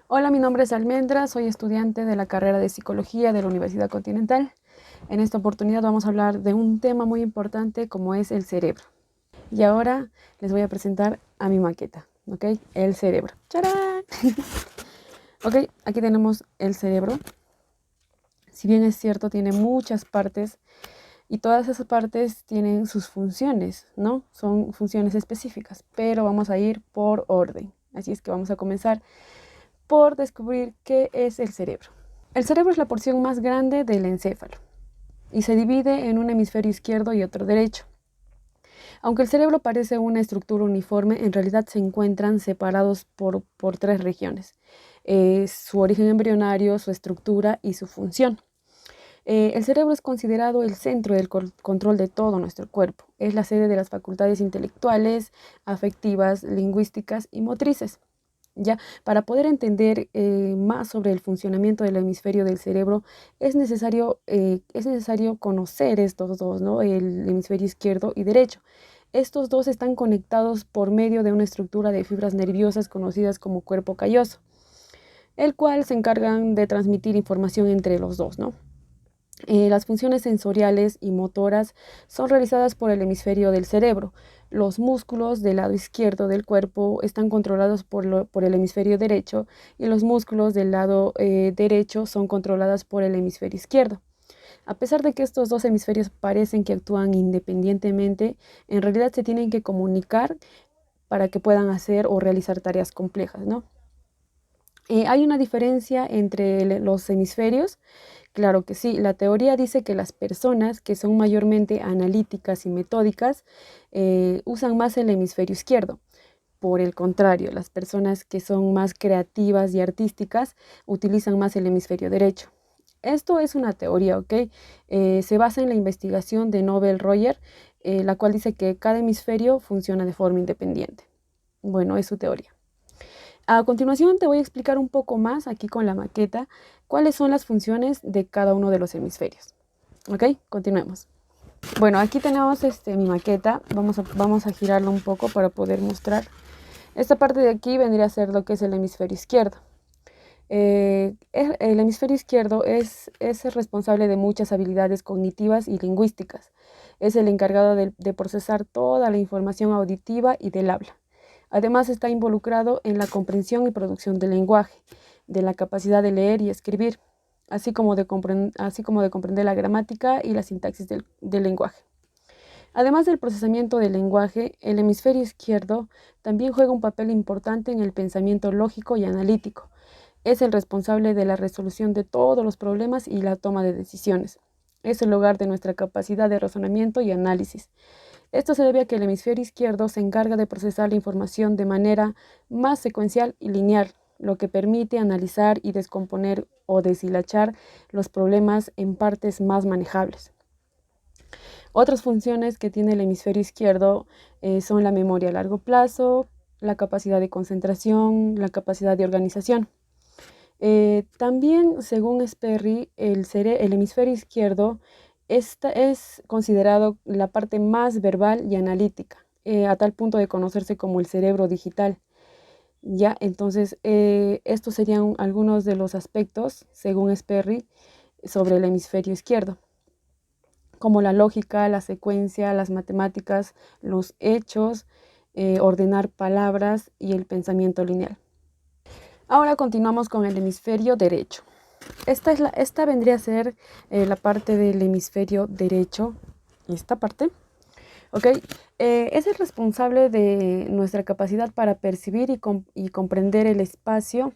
Hola, mi nombre es Almendra, soy estudiante de la carrera de Psicología de la Universidad Continental. En esta oportunidad vamos a hablar de un tema muy importante como es el cerebro. Y ahora les voy a presentar a mi maqueta, ¿ok? El cerebro. ¡Charán! Ok, aquí tenemos el cerebro. Si bien es cierto, tiene muchas partes y todas esas partes tienen sus funciones, ¿no? Son funciones específicas, pero vamos a ir por orden. Así es que vamos a comenzar por descubrir qué es el cerebro. El cerebro es la porción más grande del encéfalo y se divide en un hemisferio izquierdo y otro derecho. Aunque el cerebro parece una estructura uniforme, en realidad se encuentran separados por tres regiones: su origen embrionario, su estructura y su función. El cerebro es considerado el centro del control de todo nuestro cuerpo. Es la sede de las facultades intelectuales, afectivas, lingüísticas y motrices. Ya, para poder entender más sobre el funcionamiento del hemisferio del cerebro, es necesario conocer estos dos, ¿no? El hemisferio izquierdo y derecho. Estos dos están conectados por medio de una estructura de fibras nerviosas conocidas como cuerpo calloso, el cual se encargan de transmitir información entre los dos, ¿no? Las funciones sensoriales y motoras son realizadas por el hemisferio del cerebro. Los músculos del lado izquierdo del cuerpo están controlados por el hemisferio derecho y los músculos del lado derecho son controlados por el hemisferio izquierdo. A pesar de que estos dos hemisferios parecen que actúan independientemente, en realidad se tienen que comunicar para que puedan hacer o realizar tareas complejas, ¿no? ¿Hay una diferencia entre los hemisferios? Claro que sí. La teoría dice que las personas que son mayormente analíticas y metódicas usan más el hemisferio izquierdo. Por el contrario, las personas que son más creativas y artísticas utilizan más el hemisferio derecho. Esto es una teoría, ¿ok? Se basa en la investigación de Nobel Roger, la cual dice que cada hemisferio funciona de forma independiente. Bueno, es su teoría. A continuación te voy a explicar un poco más aquí con la maqueta cuáles son las funciones de cada uno de los hemisferios. ¿Ok? Continuemos. Bueno, aquí tenemos mi maqueta. Vamos a girarlo un poco para poder mostrar. Esta parte de aquí vendría a ser lo que es el hemisferio izquierdo. El hemisferio izquierdo es el responsable de muchas habilidades cognitivas y lingüísticas. Es el encargado de procesar toda la información auditiva y del habla. Además, está involucrado en la comprensión y producción del lenguaje, de la capacidad de leer y escribir, así como de comprender la gramática y la sintaxis del lenguaje. Además del procesamiento del lenguaje, el hemisferio izquierdo también juega un papel importante en el pensamiento lógico y analítico. Es el responsable de la resolución de todos los problemas y la toma de decisiones. Es el hogar de nuestra capacidad de razonamiento y análisis. Esto se debe a que el hemisferio izquierdo se encarga de procesar la información de manera más secuencial y lineal, lo que permite analizar y descomponer o deshilachar los problemas en partes más manejables. Otras funciones que tiene el hemisferio izquierdo son la memoria a largo plazo, la capacidad de concentración, la capacidad de organización. También, según Sperry, el hemisferio izquierdo es considerado la parte más verbal y analítica, a tal punto de conocerse como el cerebro digital. Ya, entonces, estos serían algunos de los aspectos, según Sperry, sobre el hemisferio izquierdo, como la lógica, la secuencia, las matemáticas, los hechos, ordenar palabras y el pensamiento lineal. Ahora continuamos con el hemisferio derecho. Esta vendría a ser la parte del hemisferio derecho, esta parte, ¿ok? Es el responsable de nuestra capacidad para percibir y comprender el espacio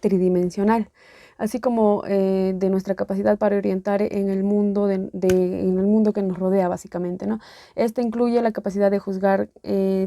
tridimensional, así como de nuestra capacidad para orientar en el mundo, en el mundo que nos rodea, básicamente, ¿no? Esta incluye la capacidad de juzgar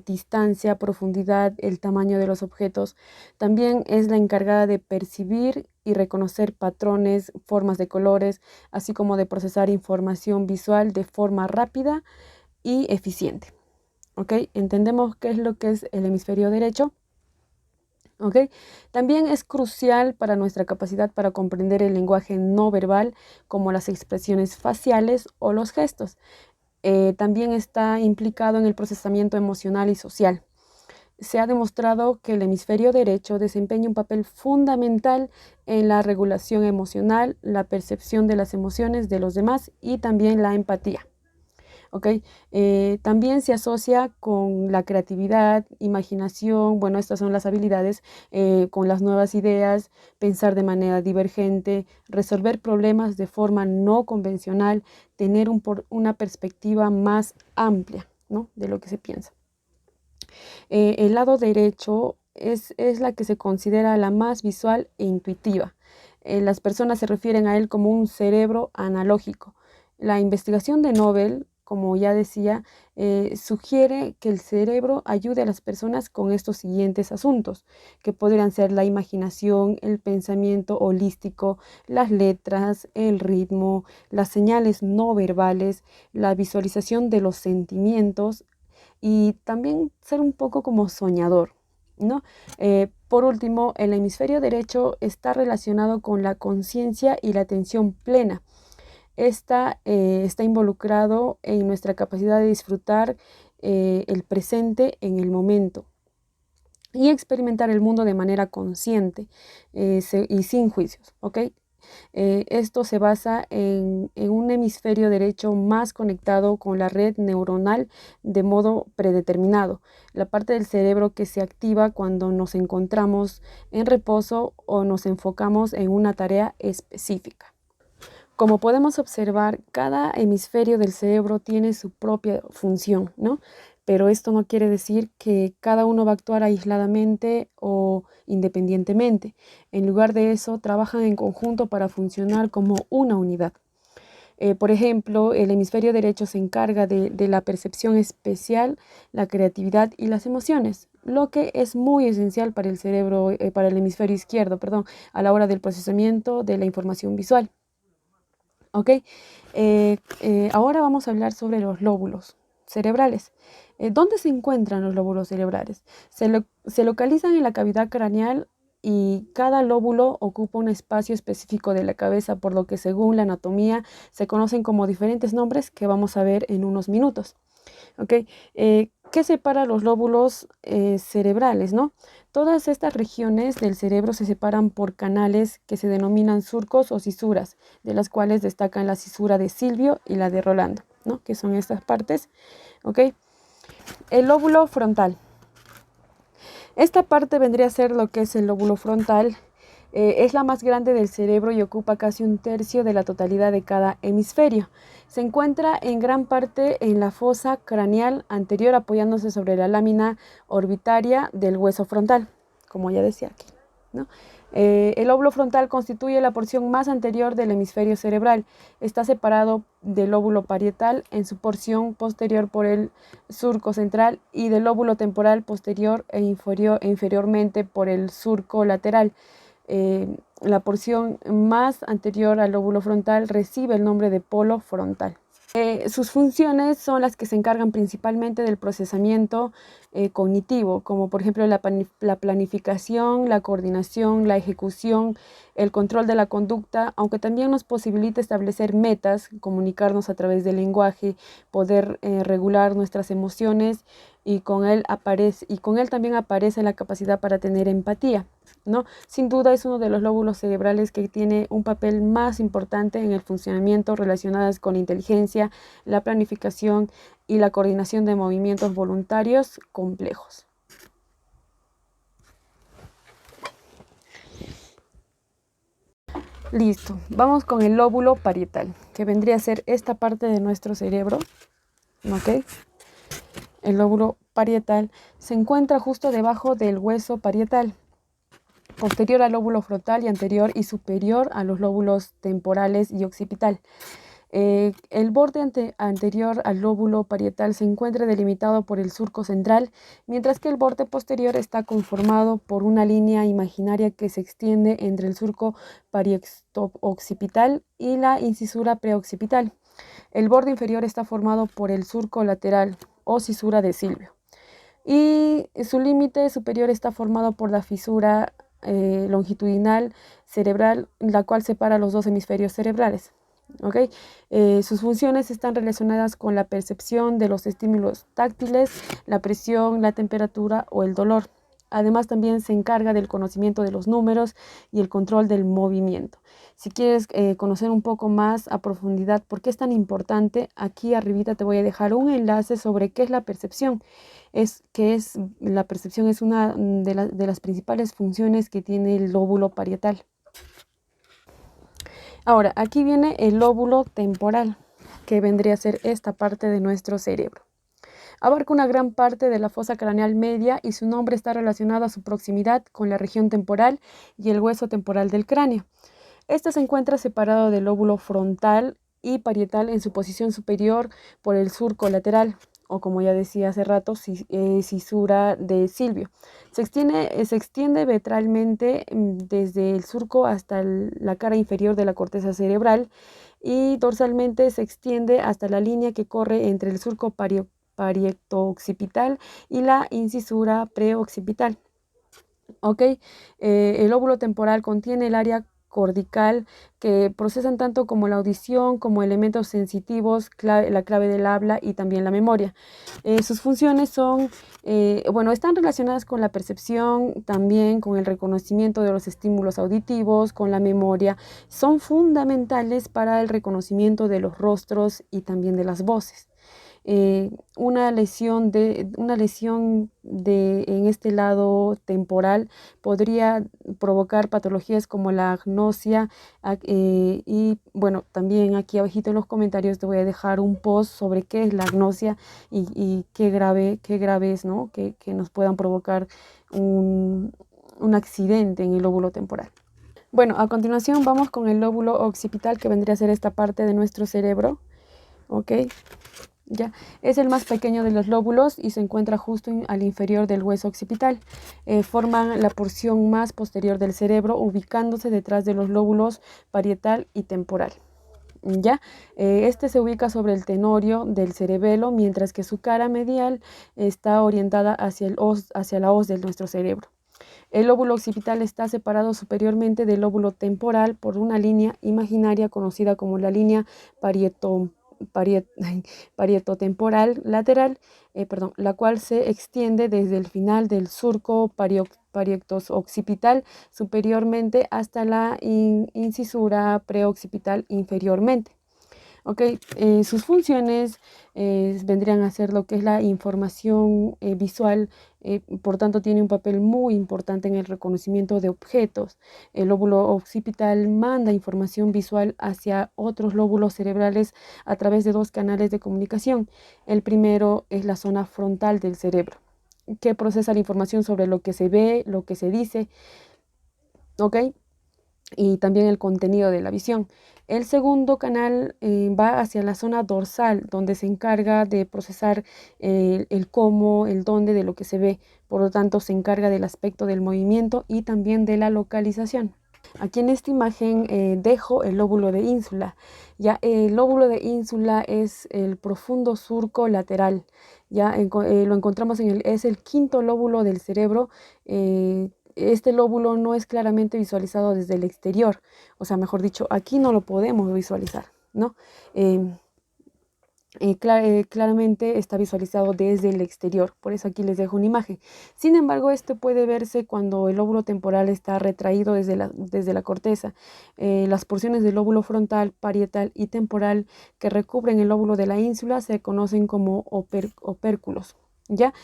distancia, profundidad, el tamaño de los objetos. También es la encargada de percibir y reconocer patrones, formas de colores, así como de procesar información visual de forma rápida y eficiente. ¿Ok? ¿Entendemos qué es lo que es el hemisferio derecho? ¿Ok? También es crucial para nuestra capacidad para comprender el lenguaje no verbal, como las expresiones faciales o los gestos. También está implicado en el procesamiento emocional y social. se ha demostrado que el hemisferio derecho desempeña un papel fundamental en la regulación emocional, la percepción de las emociones de los demás y también la empatía. ¿Ok? También se asocia con la creatividad, imaginación, bueno, estas son las habilidades, con las nuevas ideas, pensar de manera divergente, resolver problemas de forma no convencional, tener una perspectiva más amplia, ¿no?, de lo que se piensa. El lado derecho es la que se considera la más visual e intuitiva. Las personas se refieren a él como un cerebro analógico. La investigación de Nobel, como ya decía, sugiere que el cerebro ayude a las personas con estos siguientes asuntos, que podrían ser la imaginación, el pensamiento holístico, las letras, el ritmo, las señales no verbales, la visualización de los sentimientos, y también ser un poco como soñador, ¿no? Por último, el hemisferio derecho está relacionado con la conciencia y la atención plena. Está involucrado en nuestra capacidad de disfrutar el presente en el momento y experimentar el mundo de manera consciente y sin juicios, ¿ok? Esto se basa en un hemisferio derecho más conectado con la red neuronal de modo predeterminado, la parte del cerebro que se activa cuando nos encontramos en reposo o nos enfocamos en una tarea específica. Como podemos observar, cada hemisferio del cerebro tiene su propia función, ¿no? Pero esto no quiere decir que cada uno va a actuar aisladamente o independientemente. En lugar de eso, trabajan en conjunto para funcionar como una unidad. Por ejemplo, el hemisferio derecho se encarga de la percepción especial, la creatividad y las emociones, lo que es muy esencial para el cerebro, para el hemisferio izquierdo, perdón, a la hora del procesamiento de la información visual. ¿Ok? Ahora vamos a hablar sobre los lóbulos cerebrales. ¿Dónde se encuentran los lóbulos cerebrales? Se localizan en la cavidad craneal y cada lóbulo ocupa un espacio específico de la cabeza, por lo que según la anatomía se conocen como diferentes nombres que vamos a ver en unos minutos. ¿Ok? ¿Qué separa los lóbulos cerebrales, no? Todas estas regiones del cerebro se separan por canales que se denominan surcos o cisuras, de las cuales destacan la cisura de Silvio y la de Rolando, ¿no?, que son estas partes. ¿Ok? El lóbulo frontal. Esta parte vendría a ser lo que es el lóbulo frontal. Es la más grande del cerebro y ocupa casi un tercio de la totalidad de cada hemisferio. Se encuentra en gran parte en la fosa craneal anterior, apoyándose sobre la lámina orbitaria del hueso frontal, como ya decía aquí, ¿no? El lóbulo frontal constituye la porción más anterior del hemisferio cerebral. Está separado del lóbulo parietal en su porción posterior por el surco central y del lóbulo temporal posterior e inferiormente por el surco lateral. La porción más anterior al lóbulo frontal recibe el nombre de polo frontal. Sus funciones son las que se encargan principalmente del procesamiento cognitivo, como por ejemplo la planificación, la coordinación, la ejecución, el control de la conducta, aunque también nos posibilita establecer metas, comunicarnos a través del lenguaje, poder regular nuestras emociones, y con él también aparece la capacidad para tener empatía, ¿no? Sin duda es uno de los lóbulos cerebrales que tiene un papel más importante en el funcionamiento relacionadas con la inteligencia, la planificación y la coordinación de movimientos voluntarios complejos. Listo, vamos con el lóbulo parietal, que vendría a ser esta parte de nuestro cerebro, ¿ok? El lóbulo parietal se encuentra justo debajo del hueso parietal, posterior al lóbulo frontal y anterior y superior a los lóbulos temporales y occipital. El borde anterior al lóbulo parietal se encuentra delimitado por el surco central, mientras que el borde posterior está conformado por una línea imaginaria que se extiende entre el surco parieto-occipital y la incisura preoccipital. El borde inferior está formado por el surco lateral o cisura de Silvio, y su límite superior está formado por la fisura longitudinal cerebral, la cual separa los dos hemisferios cerebrales. ¿ok? Sus funciones están relacionadas con la percepción de los estímulos táctiles, la presión, la temperatura o el dolor. Además, también se encarga del conocimiento de los números y el control del movimiento. Si quieres conocer un poco más a profundidad por qué es tan importante, aquí arribita te voy a dejar un enlace sobre qué es la percepción. La percepción es una de las principales funciones que tiene el lóbulo parietal. Ahora, aquí viene el lóbulo temporal, que vendría a ser esta parte de nuestro cerebro. Abarca una gran parte de la fosa craneal media y su nombre está relacionado a su proximidad con la región temporal y el hueso temporal del cráneo. Este se encuentra separado del lóbulo frontal y parietal en su posición superior por el surco lateral, o como ya decía hace rato, cisura de Silvio. Se extiende ventralmente desde el surco hasta la cara inferior de la corteza cerebral y dorsalmente se extiende hasta la línea que corre entre el surco parietoccipital y la incisura preoccipital. ¿Ok? El lóbulo temporal contiene el área cortical que procesan tanto como la audición como elementos sensitivos, la clave del habla y también la memoria. Sus funciones están relacionadas con la percepción, también con el reconocimiento de los estímulos auditivos, con la memoria. Son fundamentales para el reconocimiento de los rostros y también de las voces. Una lesión en este lado temporal podría provocar patologías como la agnosia y bueno, también aquí abajito en los comentarios te voy a dejar un post sobre qué es la agnosia y qué grave es, ¿no? Que nos puedan provocar un accidente en el lóbulo temporal. Bueno, a continuación vamos con el lóbulo occipital, que vendría a ser esta parte de nuestro cerebro, ¿ok? Ya, es el más pequeño de los lóbulos y se encuentra justo al inferior del hueso occipital. Forman la porción más posterior del cerebro, ubicándose detrás de los lóbulos parietal y temporal. ¿Ya? Este se ubica sobre el tenorio del cerebelo, mientras que su cara medial está orientada hacia la hoz de nuestro cerebro. El lóbulo occipital está separado superiormente del lóbulo temporal por una línea imaginaria conocida como la línea parietotemporal lateral, la cual se extiende desde el final del surco parietoccipital superiormente hasta la incisura preoccipital inferiormente. Okay. Sus funciones vendrían a ser lo que es la información visual, por tanto tiene un papel muy importante en el reconocimiento de objetos. El lóbulo occipital manda información visual hacia otros lóbulos cerebrales a través de dos canales de comunicación. El primero es la zona frontal del cerebro, que procesa la información sobre lo que se ve, lo que se dice, ¿ok? Y también el contenido de la visión. El segundo canal va hacia la zona dorsal, donde se encarga de procesar el cómo, el dónde de lo que se ve. Por lo tanto, se encarga del aspecto del movimiento y también de la localización. Aquí en esta imagen dejo el lóbulo de ínsula. Ya el lóbulo de ínsula es el profundo surco lateral. Ya lo encontramos es el quinto lóbulo del cerebro. Este lóbulo no es claramente visualizado desde el exterior, o sea, mejor dicho, aquí no lo podemos visualizar, ¿no? Claramente está visualizado desde el exterior, por eso aquí les dejo una imagen. Sin embargo, esto puede verse cuando el lóbulo temporal está retraído desde la corteza. Las porciones del lóbulo frontal, parietal y temporal que recubren el lóbulo de la ínsula se conocen como opérculos. ¿Ya?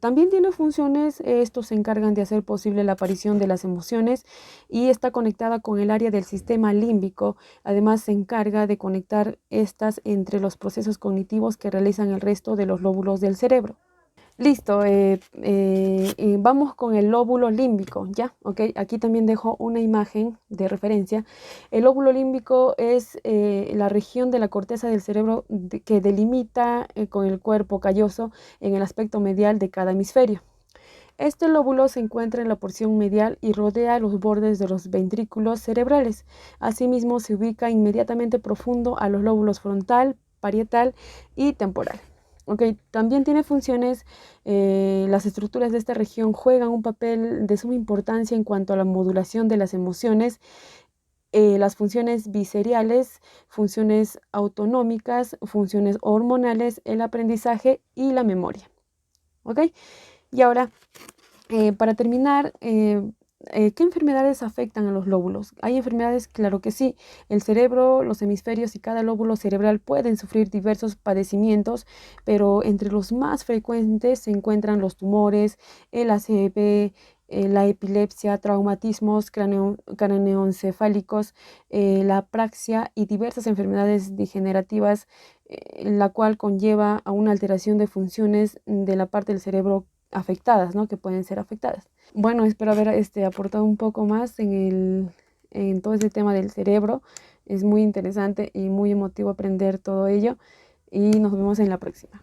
También tiene funciones, estos se encargan de hacer posible la aparición de las emociones y está conectada con el área del sistema límbico. Además, se encarga de conectar estas entre los procesos cognitivos que realizan el resto de los lóbulos del cerebro. Listo, vamos con el lóbulo límbico, ¿ya? Ok, aquí también dejo una imagen de referencia. El lóbulo límbico es la región de la corteza del cerebro que delimita con el cuerpo calloso en el aspecto medial de cada hemisferio. Este lóbulo se encuentra en la porción medial y rodea los bordes de los ventrículos cerebrales. Asimismo, se ubica inmediatamente profundo a los lóbulos frontal, parietal y temporal. Okay. También tiene funciones, las estructuras de esta región juegan un papel de suma importancia en cuanto a la modulación de las emociones las funciones viscerales, funciones autonómicas, funciones hormonales, el aprendizaje y la memoria. ¿Ok? Y ahora, para terminar, ¿qué enfermedades afectan a los lóbulos? ¿Hay enfermedades? Claro que sí. El cerebro, los hemisferios y cada lóbulo cerebral pueden sufrir diversos padecimientos, pero entre los más frecuentes se encuentran los tumores, el ACV, la epilepsia, traumatismos craneoencefálicos, la apraxia y diversas enfermedades degenerativas, la cual conlleva a una alteración de funciones de la parte del cerebro afectadas, ¿no? Que pueden ser afectadas. Bueno, espero haber aportado un poco más en todo ese tema del cerebro. Es muy interesante y muy emotivo aprender todo ello y nos vemos en la próxima.